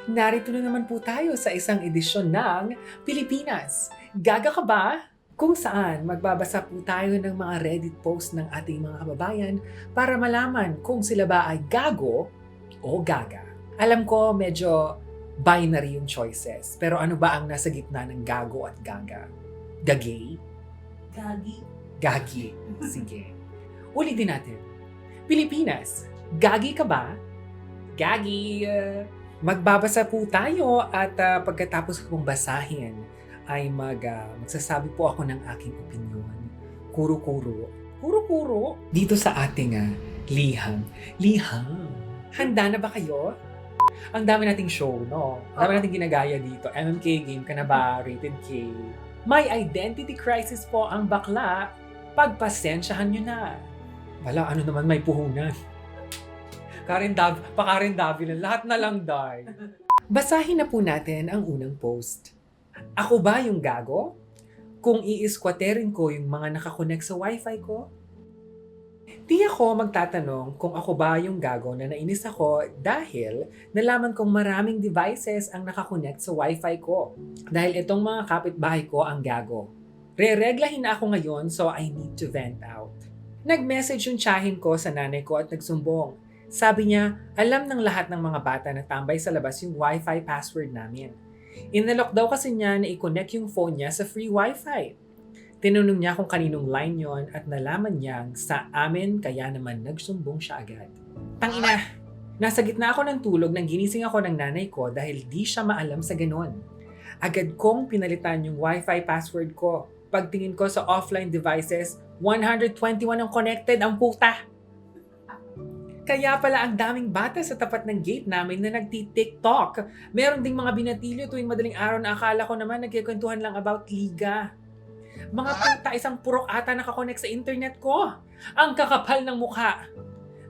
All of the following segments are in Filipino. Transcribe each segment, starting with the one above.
Narito na naman po tayo sa isang edisyon ng Pilipinas. Gaga ka ba? Kung saan magbabasa po tayo ng mga Reddit post ng ating mga kababayan para malaman kung sila ba ay gago o gaga. Alam ko medyo binary yung choices, pero ano ba ang nasa gitna ng gago at gaga? Gagay? Gagi. Gagi. Sige. Ulitin natin. Pilipinas, gagi ka ba? Gagi! Magbabasa po tayo at pagkatapos kong basahin ay magsasabi po ako ng aking opinyon. Kuro-kuro. Kuro-kuro. Dito sa ating liham. Liham. Handa na ba kayo? Ang dami nating show, no? Ang dami nating ginagaya dito. MMK, game ka na ba? Rated K. May identity crisis po ang bakla. Pagpasensyahan nyo na. Wala, ano naman may puhunan. Pakarindabi na lahat na lang, day. Basahin na po natin ang unang post. Ako ba yung gago? Kung i-skwaterin ko yung mga nakakonect sa Wifi ko? Di ako magtatanong kung ako ba yung gago na nainis ako dahil nalaman kong maraming devices ang nakakonect sa Wifi ko. Dahil itong mga kapitbahay ko ang gago. Re-reglahin na ako ngayon so I need to vent out. Nag-message yung tiyahin ko sa nanay ko at nagsumbong. Sabi niya, alam ng lahat ng mga bata na tambay sa labas yung Wi-Fi password namin. Inalok daw kasi niya na i-connect yung phone niya sa free Wi-Fi. Tinanong niya kung kaninong line yon at nalaman niyang sa amin kaya naman nagsumbong siya agad. Tangina! Nasa gitna ako ng tulog nang ginising ako ng nanay ko dahil di siya maalam sa ganon. Agad kong pinalitan yung Wi-Fi password ko. Pagtingin ko sa offline devices, 121 ang connected ang puta! Kaya pala ang daming bata sa tapat ng gate namin na nagti-TikTok. Meron ding mga binatilyo tuwing madaling araw na akala ko naman nagkikwentuhan lang about liga. Mga puta, isang purok ata nakakonect sa internet ko. Ang kakapal ng mukha.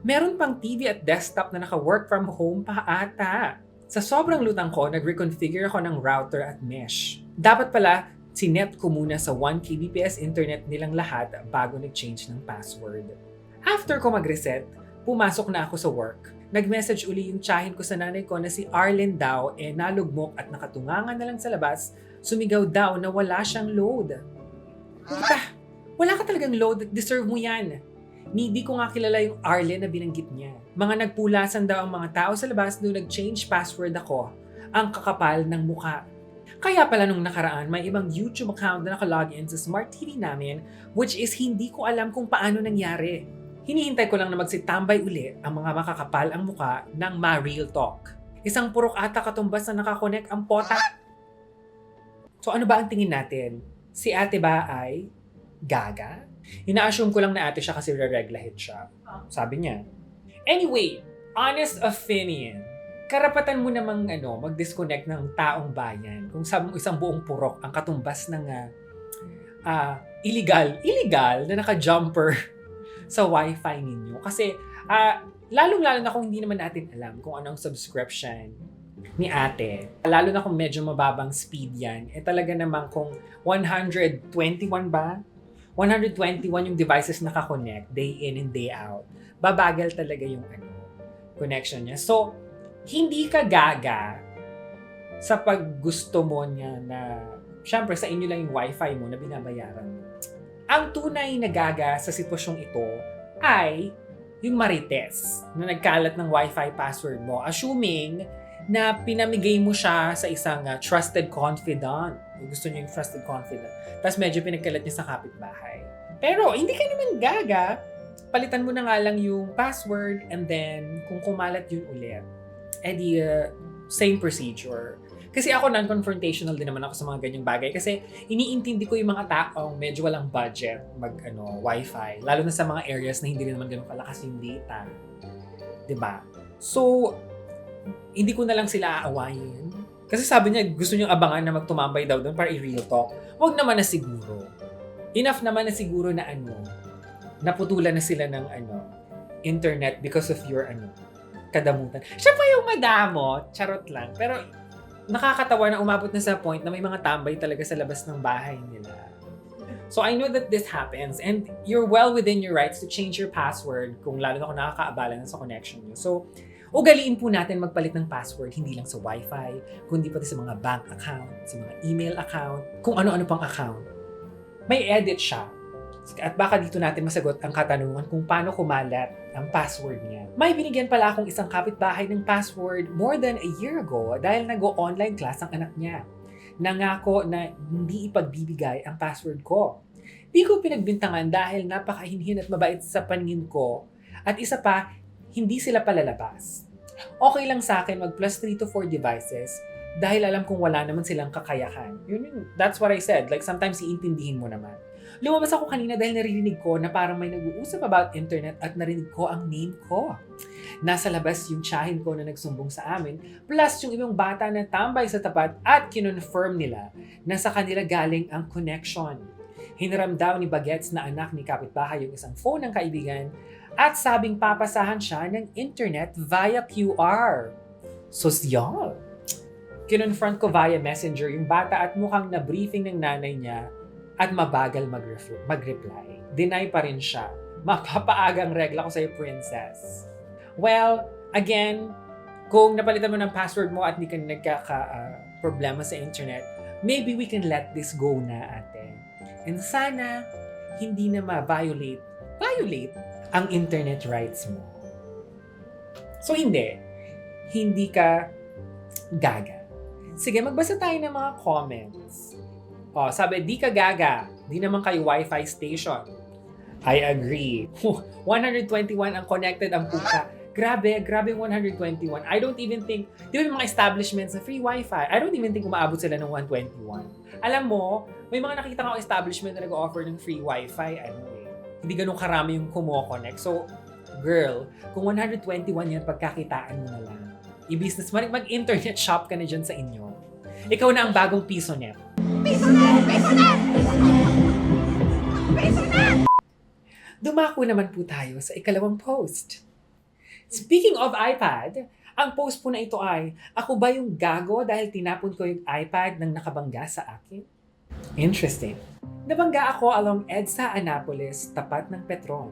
Meron pang TV at desktop na naka-work from home pa ata. Sa sobrang lutang ko, nag-reconfigure ako ng router at mesh. Dapat pala, sinet ko muna sa 1 kbps internet nilang lahat bago nag-change ng password. After ko mag-reset, pumasok na ako sa work. Nag-message uli yung tiyahin ko sa nanay ko na si Arlen daw nalugmok at nakatungangan na lang sa labas, sumigaw daw na wala siyang load. Puta, wala ka talagang load at deserve mo yan. Hindi ko nga kilala yung Arlen na binanggit niya. Mga nagpulasan daw ang mga tao sa labas nung nag-change password ako. Ang kakapal ng mukha. Kaya pala nung nakaraan, may ibang YouTube account na nakalogin sa smart TV namin which is hindi ko alam kung paano nangyari. Hinihintay ko lang na magsitambay uli ang mga makakapal ang muka ng ma-real talk. Isang purok ata katumbas na nakakonect ang pota. So ano ba ang tingin natin? Si ate ba ay gaga? Ina-assume ko lang na ate siya kasi re-reglahin siya. Sabi niya. Anyway, honest opinion. Karapatan mo namang mag-disconnect ng taong bayan kung isang buong purok ang katumbas ng illegal na naka-jumper sa Wi-Fi ninyo. Kasi, lalong-lalo na kung hindi naman natin alam kung anong subscription ni ate. Lalo na kung medyo mababang speed yan. Talaga naman kung 121 ba? 121 yung devices nakakonect day in and day out. Babagal talaga yung connection niya. So, hindi ka gaga sa paggusto mo niya na syempre sa inyo lang yung Wi-Fi mo na binabayaran mo. Ang tunay na gaga sa sitwasyong ito ay yung marites na nagkalat ng Wi-Fi password mo, assuming na pinamigay mo siya sa isang trusted confidant. Gusto niya yung trusted confidant. Tapos medyo pinagkalat niya sa kapitbahay. Pero hindi ka naman gaga. Palitan mo na nga lang yung password and then kung kumalat yun ulit, same procedure. Kasi ako non-confrontational din naman ako sa mga ganyang bagay kasi iniintindi ko yung mga taong medyo walang budget Wi-Fi. Lalo na sa mga areas na hindi rin naman ganun kalakas yung data. 'Di ba? So, hindi ko na lang sila aawayin. Kasi sabi niya, gusto niyang abangan na magtumambay daw doon para i-real talk. Huwag naman na siguro. Enough naman na siguro na naputulan na sila ng internet because of your kadamutan. Siya pa yung madamot, charot lang. Pero nakakatawa na umabot na sa point na may mga tambay talaga sa labas ng bahay nila. So I know that this happens and you're well within your rights to change your password kung lalo na kung nakakaabala na sa connection niyo. So Ugaliin po natin magpalit ng password hindi lang sa Wifi, kundi pati sa mga bank account, sa mga email account, kung ano-ano pang account. May edit siya. At baka dito natin masagot ang katanungan kung paano kumalat ang password niya. May binigyan pala akong isang kapitbahay ng password more than a year ago dahil nag-online class ang anak niya. Nangako na hindi ipagbibigay ang password ko. Di ko pinagbintangan dahil napakahinhin at mabait sa paningin ko. At isa pa, hindi sila palalabas. Okay lang sa akin mag plus 3 to 4 devices dahil alam kong wala naman silang kakayahan. That's what I said. Like sometimes iintindihin mo naman. Lumabas ako kanina dahil naririnig ko na parang may nag-uusap about internet at narinig ko ang name ko. Nasa labas yung tiyahin ko na nagsumbong sa amin plus yung ibang bata na tambay sa tapat at kinonfirm nila na sa kanila galing ang connection. Hiniram daw ni Bagets na anak ni kapitbahay yung isang phone ng kaibigan at sabing papasahan siya ng internet via QR. Sosyal! Kinonfront ko via messenger yung bata at mukhang na-briefing ng nanay niya at mabagal mag-reply. Deny pa rin siya. Mapapaagang regla ko sa'yo, princess. Well, again, kung napalitan mo ng password mo at hindi ka nagkaka-problema sa internet, maybe we can let this go na, ate. And sana, hindi na ma-violate ang internet rights mo. So hindi ka gaga. Sige, magbasa tayo ng mga comments. Sabi, di ka gaga, di naman kayo Wi-Fi station. I agree. 121 ang connected ang puka. Grabe 121. I don't even think, di ba yung mga establishments na free Wi-Fi, I don't even think umaabot sila ng 121. Alam mo, may mga nakita ko establishment na nag-offer ng free Wi-Fi, hindi ganun karami yung kumo-connect. So, girl, kung 121 yan, pagkakitaan mo na lang. I-business, mag-internet shop ka na dyan sa inyo. Ikaw na ang bagong piso net. Piso net! Piso net! Piso net! Dumako naman po tayo sa ikalawang post. Speaking of iPad, ang post po na ito ay, ako ba yung gago dahil tinapon ko yung iPad nang nakabangga sa akin? Interesting. Nabangga ako along EDSA Annapolis, tapat ng Petron.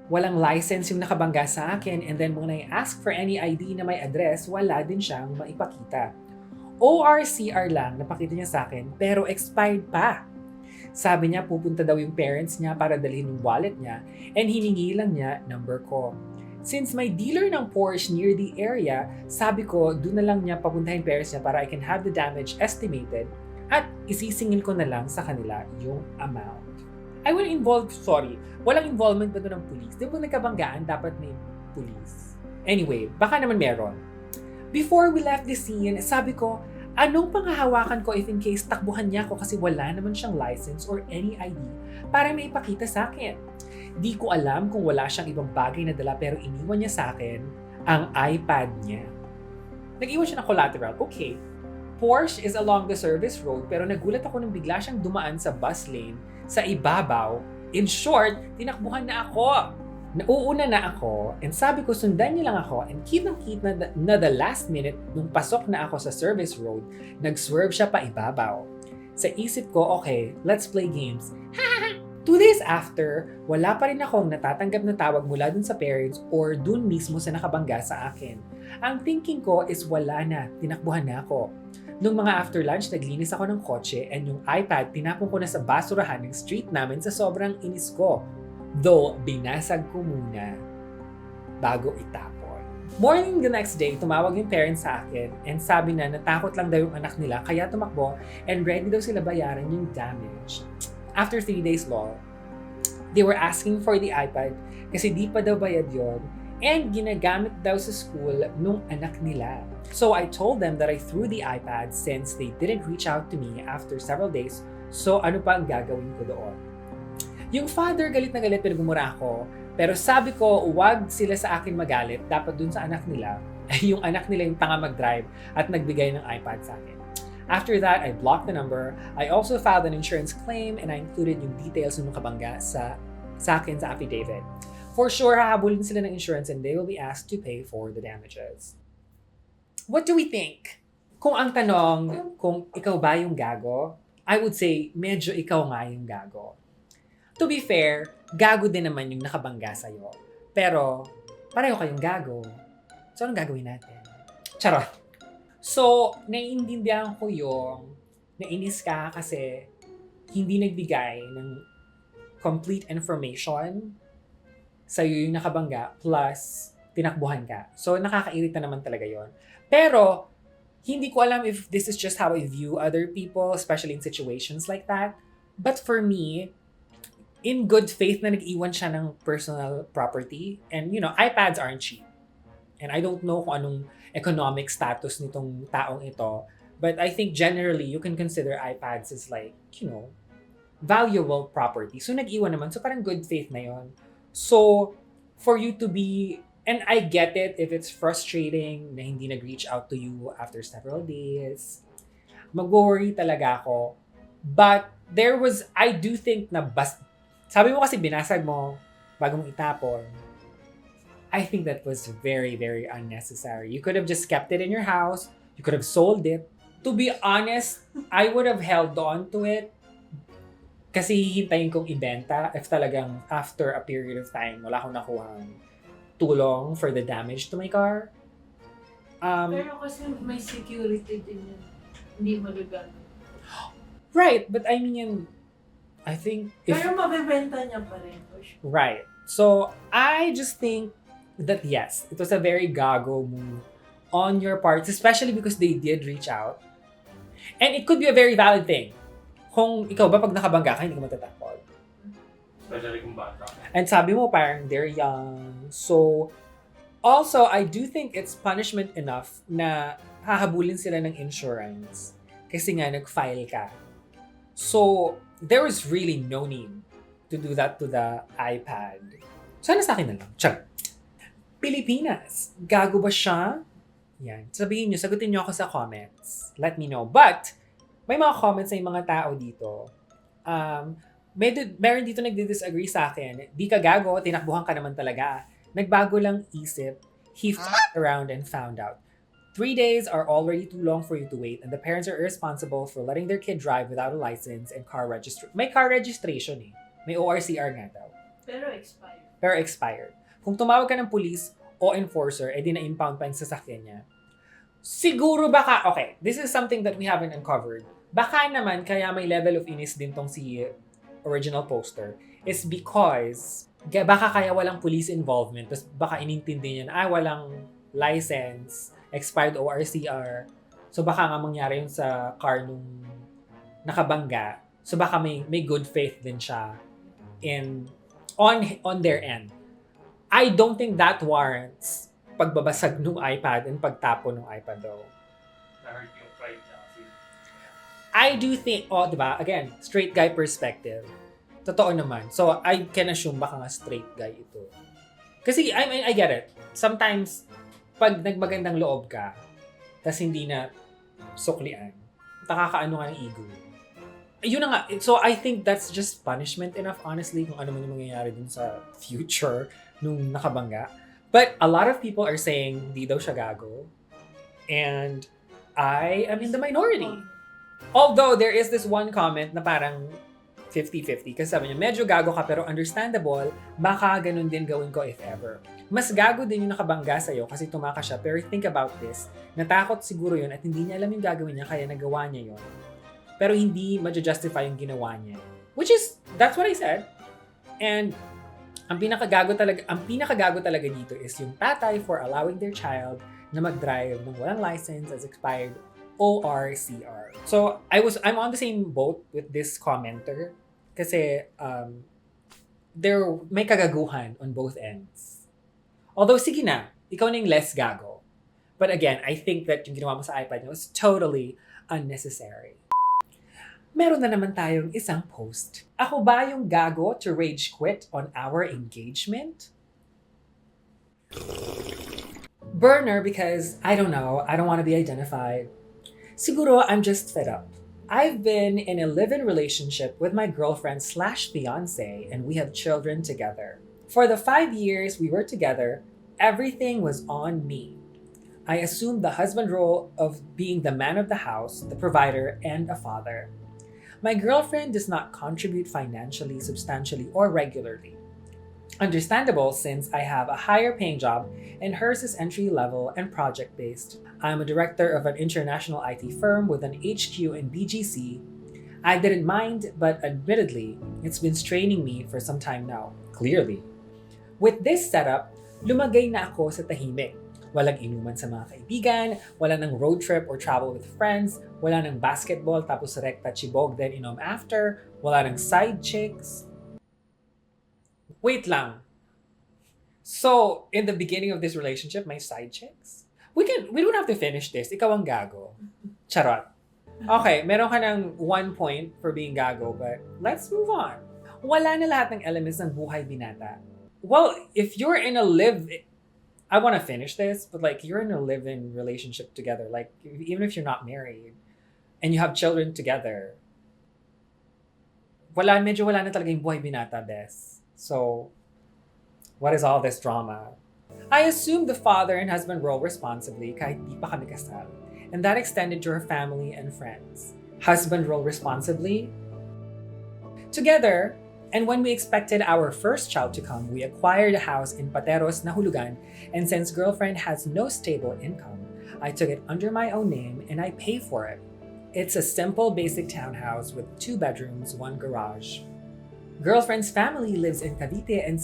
Walang license yung nakabangga sa akin and then when I ask for any ID na may address, wala din siyang maipakita. ORCR lang napakita niya sa akin pero expired pa. Sabi niya pupunta daw yung parents niya para dalhin yung wallet niya and hiningi lang niya number ko. Since may dealer ng Porsche near the area, sabi ko doon na lang niya papuntahin parents niya para I can have the damage estimated at isisingil ko na lang sa kanila yung amount. Walang involvement ba doon ng police? Di ba nagkabanggaan, dapat may police? Anyway, baka naman meron. Before we left the scene, sabi ko, anong panghahawakan ko if in case takbuhan niya ako kasi wala naman siyang license or any ID para may ipakita sa akin. Di ko alam kung wala siyang ibang bagay na dala pero iniwan niya sa akin ang iPad niya. Nag-iwan siya ng collateral. Okay. Porsche is along the service road pero nagulat ako nung bigla siyang dumaan sa bus lane sa ibabaw. In short, tinakbuhan na ako. Nauuna na ako and sabi ko sundan niya lang ako and kitang-kita na the last minute nung pasok na ako sa service road, nag-swerve siya pa ibabaw. Sa isip ko, okay, let's play games. 2 days after, wala pa rin akong natatanggap na tawag mula dun sa parents or dun mismo sa nakabangga sa akin. Ang thinking ko is wala na, tinakbuhan na ako. Nung mga after lunch, naglinis ako ng kotse and yung iPad tinapon ko na sa basurahan ng street namin sa sobrang inis ko. Though, binasag ko muna bago itapon. Morning the next day, tumawag yung parents sa akin and sabi na natakot lang daw yung anak nila kaya tumakbo and ready daw sila bayaran yung damage. After 3 days law, they were asking for the iPad kasi di pa daw bayad yon and ginagamit daw sa school nung anak nila. So I told them that I threw the iPad since they didn't reach out to me after several days, so ano pa ang gagawin ko doon? Yung father galit na galit pero gumura ako, pero sabi ko wag sila sa akin magalit, dapat dun sa anak nila, yung anak nila yung tanga mag-drive at nagbigay ng iPad sa akin. After that, I blocked the number. I also filed an insurance claim and I included yung details ng kabangga sa akin sa affidavit. For sure, hahabulin sila ng insurance and they will be asked to pay for the damages. What do we think? Kung ang tanong, kung ikaw ba yung gago, I would say, medyo ikaw nga yung gago. To be fair, gago din naman yung nakabangga sa'yo. Pero, pareho kayong gago. So, anong gagawin natin? Charot. So, naiintindihan ko yung nainis ka kasi hindi nagbigay ng complete information sa'yo yung nakabangga plus tinakbuhan ka. So, nakakairita naman talaga yon. Pero, hindi ko alam if this is just how I view other people, especially in situations like that. But for me, in good faith na nag-iwan siya ng personal property, and iPads aren't cheap. And I don't know kung anong economic status nitong taong ito. But I think generally, you can consider iPads as like, valuable property. So, nag-iwan naman. So, parang good faith na yon. So, for you to be, and I get it if it's frustrating na hindi nag-reach out to you after several days. Mag-worry talaga ako. But I do think na sabi mo kasi binasag mo bago mong itapon. I think that was very, very unnecessary. You could have just kept it in your house. You could have sold it. To be honest, I would have held on to it kasi hihintayin kong ibenta if talagang after a period of time wala akong nakuhang tulong for the damage to my car. Pero kasi may security din yun. Hindi magagamit. Right, but I mean, I think Pero mabibenta niya pa rin. Right. So, I just think that yes, it was a very gago move on your part, especially because they did reach out. And it could be a very valid thing. Kung ikaw ba, pag nakabangga ka, hindi ka matatakot. Especially kung bata. And sabi mo, parang they're young. So, also, I do think it's punishment enough na hahabulin sila ng insurance. Kasi nga, nag-file ka. So, there was really no need to do that to the iPad. Sana sa akin na lang. Check. Pilipinas. Gago ba siya? Yan. Sabihin nyo, sagutin nyo ako sa comments. Let me know. But, may mga comments na yung mga tao dito. Meron dito nagdi-disagree sa akin. Di ka gago, tinakbuhan ka naman talaga. Nagbago lang isip. He f***ed around and found out. 3 days are already too long for you to wait, and the parents are irresponsible for letting their kid drive without a license and car registration. May car registration eh. May ORCR nga daw. Pero expired. Kung tumawag ka ng police o enforcer, edi na-impound pa yung sasakyan niya. Siguro baka, okay, this is something that we haven't uncovered. Baka naman kaya may level of inis din tong si original poster is because baka kaya walang police involvement, tapos baka inintindi niya na walang license, expired ORCR. So baka nga mangyari yun sa car nung nakabangga. So baka may good faith din siya on their end. I don't think that warrants pagbabasag ng iPad and pagtapon ng iPad though. Na-hurt yung pride niya kasi. I do think, diba? Again, straight guy perspective. Totoo naman. So, I can assume baka nga straight guy ito. Kasi, I get it. Sometimes, pag nagmagandang loob ka, tas hindi na suklian, nakakaano nga ng ego. Yun na nga. So, I think that's just punishment enough, honestly, kung ano man yung mangyayari dun sa future nung nakabangga. But a lot of people are saying, di daw siya gago. And I am in the minority. Although, there is this one comment na parang 50-50. Kasi sabi niya, medyo gago ka pero understandable, baka ganun din gawin ko if ever. Mas gago din yung nakabangga sa'yo kasi tumaka siya. Pero think about this, natakot siguro yun at hindi niya alam yung gagawin niya kaya nagawa niya yun. Pero hindi ma-justify yung ginawa niya. Which is, that's what I said. And ang pinakagago talaga dito is yung tatay for allowing their child na mag-drive ng walang license as expired ORCR. So, I'm on the same boat with this commenter kasi may kagaguhan on both ends. Although, sige na, ikaw na yung less gago. But again, I think that yung ginawa mo sa iPad was totally unnecessary. Meron na naman tayong isang post. Ako ba yung gago to rage quit on our engagement? Burner because, I don't know, I don't want to be identified. Siguro, I'm just fed up. I've been in a live-in relationship with my girlfriend/fiance and we have children together. For the 5 years we were together, everything was on me. I assumed the husband role of being the man of the house, the provider, and a father. My girlfriend does not contribute financially, substantially, or regularly. Understandable since I have a higher paying job and hers is entry level and project based. I'm a director of an international IT firm with an HQ in BGC. I didn't mind, but admittedly, it's been straining me for some time now. Clearly. With this setup, lumagay na ako sa tahimik. Walang inuman sa mga kaibigan, wala ng road trip or travel with friends, wala ng basketball tapos rekta chibog then inom after, wala ng side chicks. Wait lang. So, in the beginning of this relationship, may side chicks? We don't have to finish this. Ikaw ang gago. Charot. Okay, meron ka ng 1 point for being gago, but let's move on. Wala na lahat ng elements ng buhay binata. Well, if you're in a I want to finish this, but like you're in a live-in relationship together, like even if you're not married and you have children together, medyo wala na talaga yung buhay binata, Bes. So, what is all this drama? I assumed the father and husband role responsibly kahit di pa kami kasal, and that extended to her family and friends. Husband role responsibly? Together, and when we expected our first child to come, we acquired a house in Pateros, Nahulugan, and since girlfriend has no stable income, I took it under my own name and I pay for it. It's a simple basic townhouse with 2 bedrooms, 1 garage. Girlfriend's family lives in Cavite and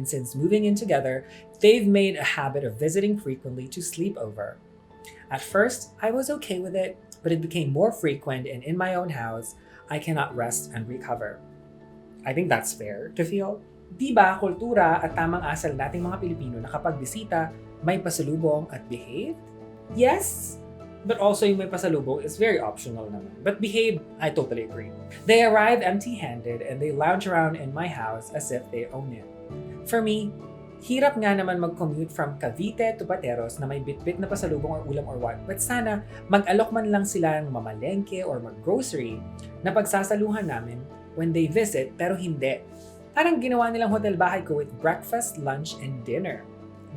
since moving in together, they've made a habit of visiting frequently to sleep over. At first, I was okay with it, but it became more frequent and in my own house, I cannot rest and recover. I think that's fair to feel. Diba, kultura at tamang asal nating mga Pilipino na kapag bisita, may pasalubong at behave? Yes, but also yung may pasalubong is very optional naman. But behave, I totally agree. They arrive empty-handed and they lounge around in my house as if they own it. For me, hirap nga naman mag-commute from Cavite to Pateros na may bitbit na pasalubong or ulam or what, but sana mag-alok man lang sila ng mamalengke or mag-grocery na pagsasaluhan namin when they visit, pero hindi. Parang ginawa nilang hotel bahay ko with breakfast, lunch, and dinner.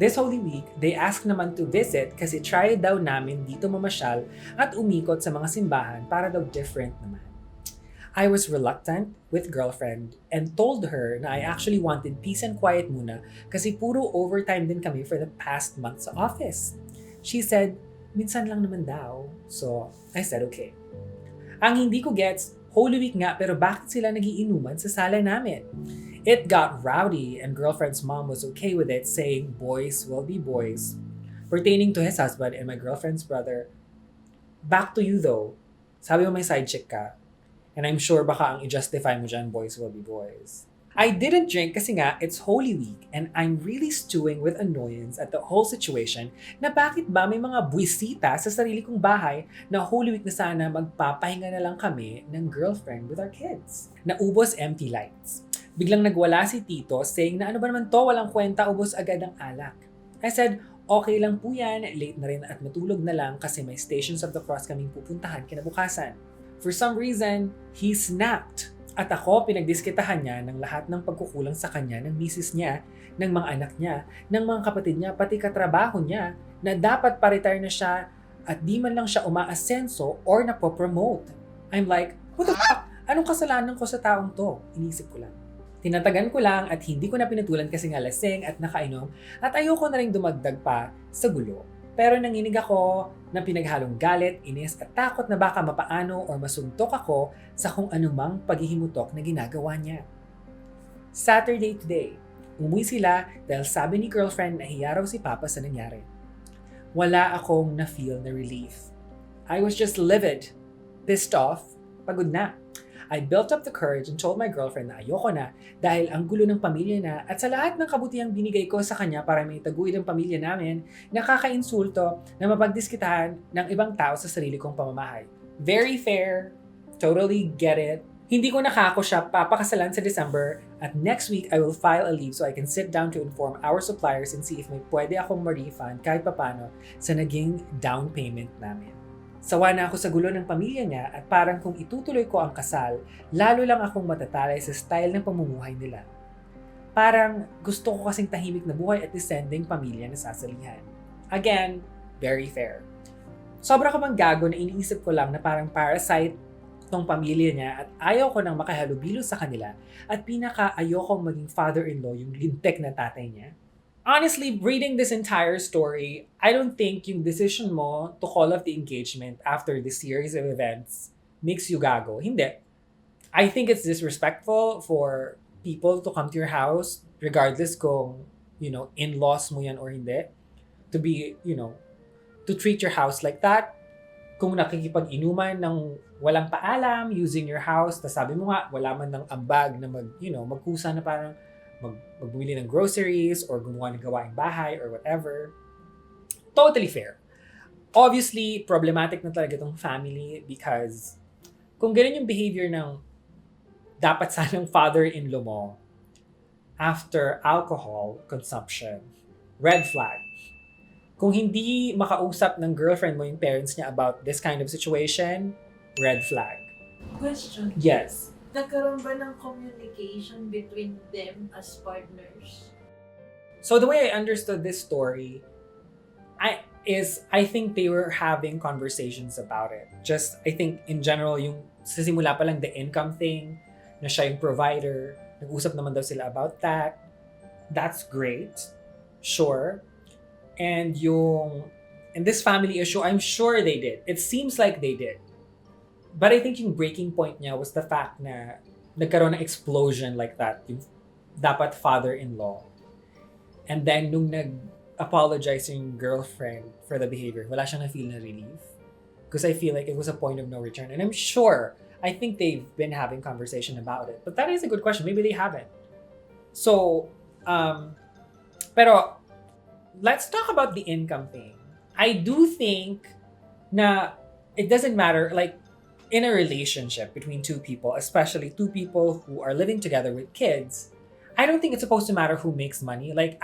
This Holy Week, they asked naman to visit kasi try daw namin dito mamasyal at umikot sa mga simbahan para daw different naman. I was reluctant with girlfriend and told her na I actually wanted peace and quiet muna kasi puro overtime din kami for the past month sa office. She said, minsan lang naman daw. So, I said okay. Ang hindi ko gets, Holy Week nga pero bakit sila nagiinuman sa sala namin? It got rowdy and girlfriend's mom was okay with it saying boys will be boys. Pertaining to his husband and my girlfriend's brother, back to you though. Sabi mo may side chick ka. And I'm sure baka ang i-justify mo dyan, boys will be boys. I didn't drink kasi nga it's Holy Week and I'm really stewing with annoyance at the whole situation na bakit ba may mga buwisita sa sarili kong bahay na Holy Week na sana magpapahinga na lang kami ng girlfriend with our kids. Naubos empty lights. Biglang nagwala si Tito saying na ano ba naman to, walang kwenta, ubos agad ang alak. I said, okay lang po yan, late na rin at matulog na lang kasi may Stations of the Cross kaming pupuntahan kinabukasan. For some reason, he snapped. At ako, pinagdiskitahan niya ng lahat ng pagkukulang sa kanya ng misis niya, ng mga anak niya, ng mga kapatid niya, pati katrabaho niya, na dapat pa-retire na siya at di man lang siya umaasenso or napopromote. I'm like, what the fuck? Anong kasalanan ko sa taong to? Inisip ko lang. Tinatagan ko lang at hindi ko na pinatulan kasi nga lasing at nakainom at ayoko na rin dumagdag pa sa gulo. Pero nanginig ako na pinaghalong galit, inis at takot na baka mapaano or masuntok ako sa kung anumang paghihimutok na ginagawa niya. Saturday today, umuwi sila dahil sabi ni girlfriend na hiya raw si Papa sa nangyari. Wala akong na-feel na relief. I was just livid, pissed off, pagod na. I built up the courage and told my girlfriend na ayoko na dahil ang gulo ng pamilya na at sa lahat ng kabutihang binigay ko sa kanya para may taguyod ang pamilya namin, nakakainsulto na mapagdiskitahan ng ibang tao sa sarili kong pamamahay. Very fair. Totally get it. Hindi ko nakako siya papakasalan sa December at next week I will file a leave so I can sit down to inform our suppliers and see if may pwede akong ma-refund kahit papano sa naging down payment namin. Sawa na ako sa gulo ng pamilya niya at parang kung itutuloy ko ang kasal, lalo lang akong matatalay sa style ng pamumuhay nila. Parang gusto ko kasing tahimik na buhay at descending pamilya na sasalihan. Again, very fair. Sobra ko bang gago na iniisip ko lang na parang parasite tong pamilya niya at ayaw ko nang makahalubilo sa kanila at pinaka-ayokong maging father-in-law yung lintek na tatay niya. Honestly, reading this entire story, I don't think yung decision mo to call off the engagement after this series of events makes you gago. Hindi. I think it's disrespectful for people to come to your house regardless kung, in-laws mo yan or hindi. To be, to treat your house like that. Kung nakikipag-inuman ng walang paalam using your house, tas sabi mo nga, wala man ng ambag na magkusa na parang magbumili ng groceries or gumawa ng gawaing bahay or whatever. Totally fair. Obviously, problematic na talaga itong family because kung ganun yung behavior ng dapat sanang father-in-law mo after alcohol consumption, red flag. Kung hindi makausap ng girlfriend mo yung parents niya about this kind of situation, red flag. Question. Yes. Nagkaroon ba ng communication between them as partners? So the way I understood this story, I think they were having conversations about it. Just, I think in general, yung sa simula pa lang the income thing, na siya yung provider, nag-usap naman daw sila about that. That's great. Sure. And this family issue, I'm sure they did. It seems like they did. But I think yung breaking point niya was the fact na nagkaroon ng explosion like that, yung dapat father-in-law. And then nung nag-apologize yung girlfriend for the behavior, wala siyang na-feel na relief. Because I feel like it was a point of no return. And I'm sure, I think they've been having conversation about it. But that is a good question. Maybe they haven't. So, pero let's talk about the income thing. I do think na it doesn't matter, like, in a relationship between two people, especially two people who are living together with kids, I don't think it's supposed to matter who makes money. Like,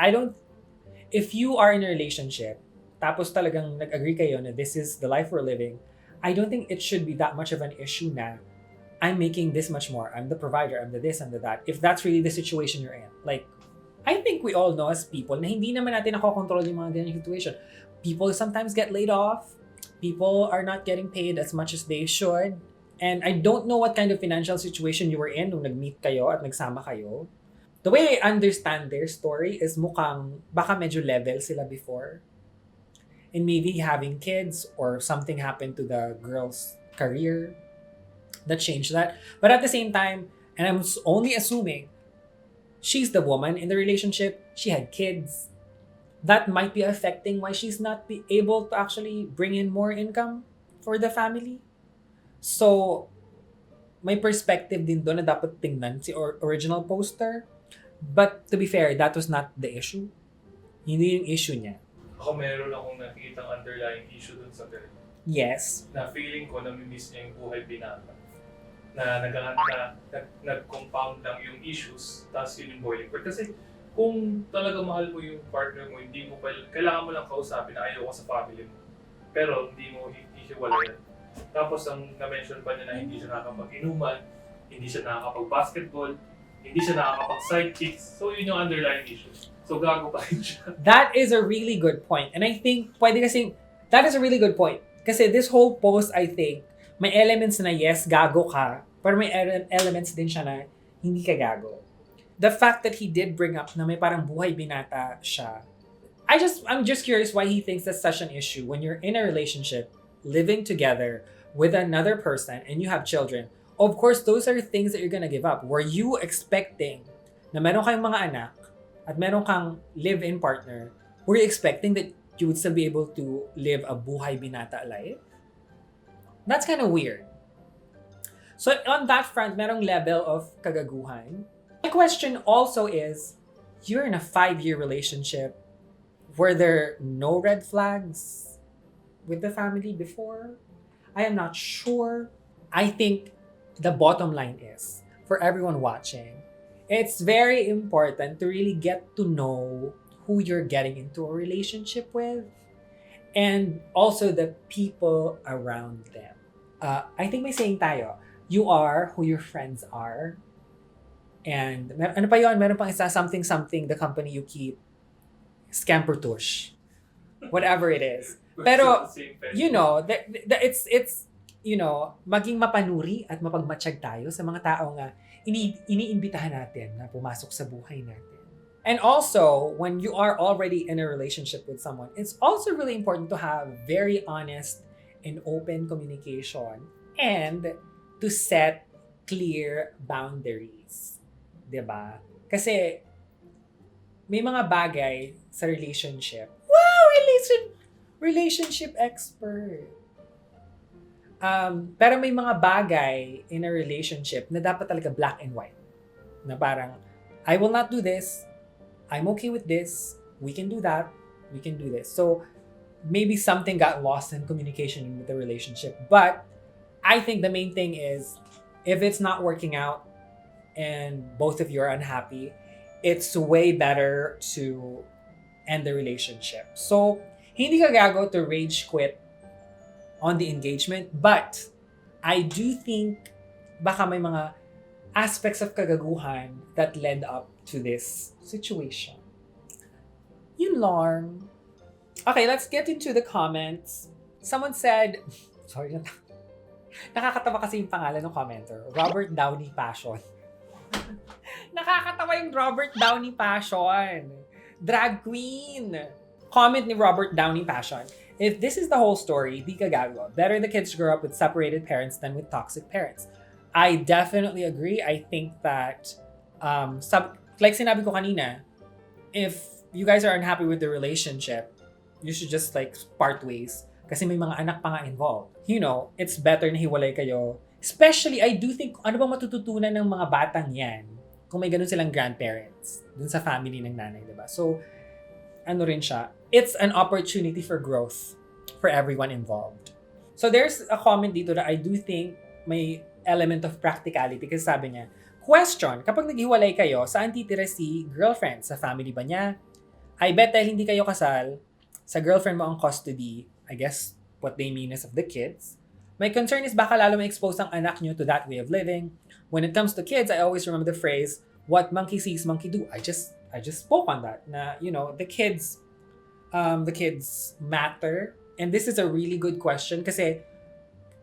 if you are in a relationship, tapos talagang nag-agree kayo na this is the life we're living, I don't think it should be that much of an issue na I'm making this much more, I'm the provider, I'm the this, I'm the that, if that's really the situation you're in. Like, I think we all know as people na hindi naman natin nakokontrol yung mga ganyan situation. People sometimes get laid off. People are not getting paid as much as they should. And I don't know what kind of financial situation you were in nung nag-meet kayo at nagsama kayo. The way I understand their story is mukhang baka medyo level sila before. And maybe having kids or something happened to the girl's career that changed that. But at the same time, and I'm only assuming, she's the woman in the relationship, she had kids. That might be affecting why she's not be able to actually bring in more income for the family. So, may perspective din doon na dapat tingnan si original poster. But to be fair, that was not the issue. Hindi yung issue niya. Ako meron akong nakikita underlying issue dun sa girl. Yes. Na feeling ko nami-miss niya yung buhay binata. Na nag-compound lang yung issues, tapos yun yung boiling point. Kasi kung talaga mahal mo yung partner mo, hindi mo kailangan mo lang kausapin na ayaw ka sa family mo. Pero hindi mo hihiwalayan. Tapos ang na-mention pa niya na hindi siya nakakapag-inuman, hindi siya nakakapag-basketball, hindi siya nakakapag-side chicks. So yun yung underlying issues. So gago pa rin siya. That is a really good point. And I think, that is a really good point. Kasi this whole post, I think, may elements na yes, gago ka, pero may elements din siya na hindi ka gago. The fact that he did bring up na may parang buhay binata siya, I'm just curious why he thinks that's such an issue when you're in a relationship, living together with another person, and you have children. Of course, those are things that you're gonna give up. Were you expecting na meron kayong mga anak at meron kang live-in partner, were you expecting that you would still be able to live a buhay binata life? That's kind of weird. So on that front, merong level of kagaguhan. My question also is, you're in a 5-year relationship. Were there no red flags with the family before? I am not sure. I think the bottom line is, for everyone watching, it's very important to really get to know who you're getting into a relationship with and also the people around them. I think may saying tayo, you are who your friends are. And ano pa yun? Meron pang isa, something, the company you keep, scampertush. Whatever it is. Pero, you know, it's maging mapanuri at mapagmatsyag tayo sa mga taong iniimbitahan natin na pumasok sa buhay natin. And also, when you are already in a relationship with someone, it's also really important to have very honest and open communication and to set clear boundaries. 'Di ba? Kasi may mga bagay sa relationship. Wow, relationship expert. Pero may mga bagay in a relationship na dapat talaga black and white. Na parang, I will not do this. I'm okay with this. We can do that. We can do this. So, maybe something got lost in communication with the relationship. But, I think the main thing is, if it's not working out and both of you are unhappy, it's way better to end the relationship. So, hindi ka gago to rage quit on the engagement, but I do think baka may mga aspects of kagaguhan that led up to this situation. Yun lang. Okay, let's get into the comments. Someone said, sorry na, nakakatawa kasi yung pangalan ng commenter, Robert Downey Passion. Nakakatawa yung Robert Downey Passion. Drag queen. Comment ni Robert Downey Passion. If this is the whole story, di ka gago. Better the kids grow up with separated parents than with toxic parents. I definitely agree. I think that, like sinabi ko kanina, if you guys are unhappy with the relationship, you should just like part ways. Kasi may mga anak pa nga involved. It's better na hiwalay kayo. Especially, I do think, ano bang matututunan ng mga batang yan kung may ganun silang grandparents dun sa family ng nanay, diba? So, ano rin siya, it's an opportunity for growth for everyone involved. So, there's a comment dito that I do think may element of practicality kasi sabi niya, question, kapag naghiwalay kayo, saan titira si girlfriend? Sa family ba niya? I bet dahil hindi kayo kasal, sa girlfriend mo ang custody, I guess what they mean is of the kids. My concern is baka lalo ma-expose ang anak nyo to that way of living. When it comes to kids, I always remember the phrase, what monkey sees, monkey do. I just spoke on that. Na, the kids matter. And this is a really good question kasi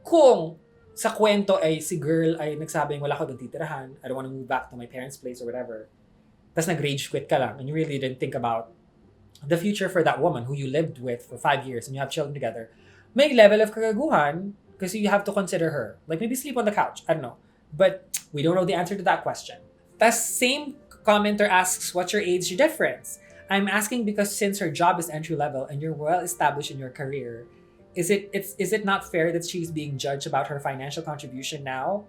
kung sa kwento ay si girl ay nagsabing wala ko doon titirahan, I don't want to move back to my parents' place or whatever, tas nag-rage quit ka lang and you really didn't think about the future for that woman who you lived with for 5 years and you have children together, may level of kagaguhan kasi you have to consider her. Like maybe sleep on the couch, I don't know. But we don't know the answer to that question. Tas same commenter asks, what's your age difference? I'm asking because since her job is entry level and you're well established in your career, is it not fair that she's being judged about her financial contribution now?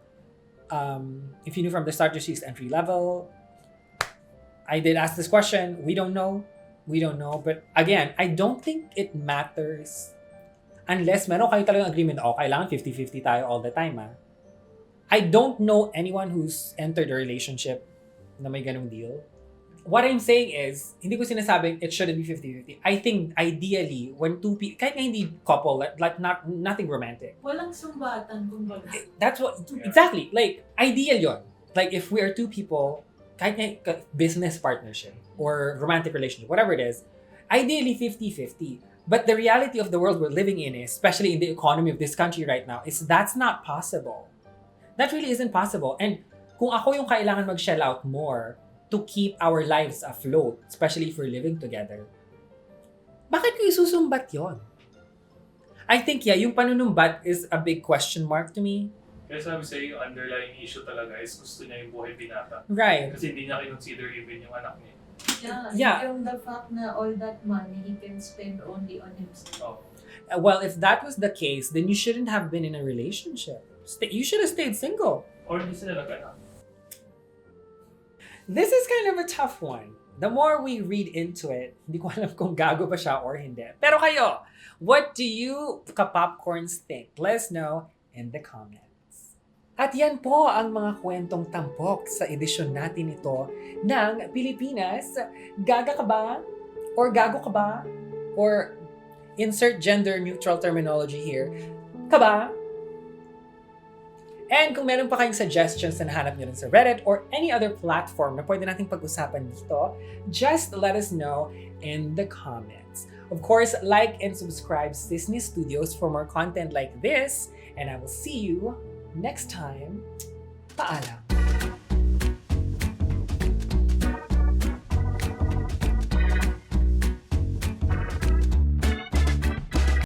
If you knew from the start that she's entry level, I did ask this question. We don't know. But again, I don't think it matters unless meron kayo talagang agreement, kailangan 50-50 tayo all the time, I don't know anyone who's entered a relationship na may ganung deal. What I'm saying is, hindi ko sinasabing it shouldn't be 50-50. I think ideally, when two people, kahit nga hindi couple, like nothing romantic. Walang sumbatan, kumbaga. That's what, exactly. Like, ideal yon. Like, if we are two people, kahit nga business partnership or romantic relationship, whatever it is, ideally 50-50. But the reality of the world we're living in, especially in the economy of this country right now, is that's not possible. That really isn't possible. And kung ako yung kailangan mag-shell out more to keep our lives afloat, especially if we're living together, bakit ko isusumbat yon? I think, yung panunumbat is a big question mark to me. Kaya sabi sa'yo, yung underlying issue talaga is gusto niya yung buhay binata. Right. Kasi hindi niya kinonsider even yung anak niya. Yeah. Yung the fact na all that money he can spend only on himself. Well, if that was the case, then you shouldn't have been in a relationship. You should have stayed single. Or hindi sila nag-anak. This is kind of a tough one. The more we read into it, hindi ko alam kung gago ba siya or hindi. Pero kayo, what do you ka-popcorns think? Let us know in the comments. At yan po ang mga kwentong tampok sa edisyon natin ito ng Pilipinas. Gaga ka ba? Or gago ka ba? Or insert gender-neutral terminology here. Ka ba? And kung meron pa kayong suggestions na nahanap nyo rin sa Reddit or any other platform na pwede nating pag-usapan dito, just let us know in the comments. Of course, like and subscribe SISNE Studios for more content like this, and I will see you next time. Paalam!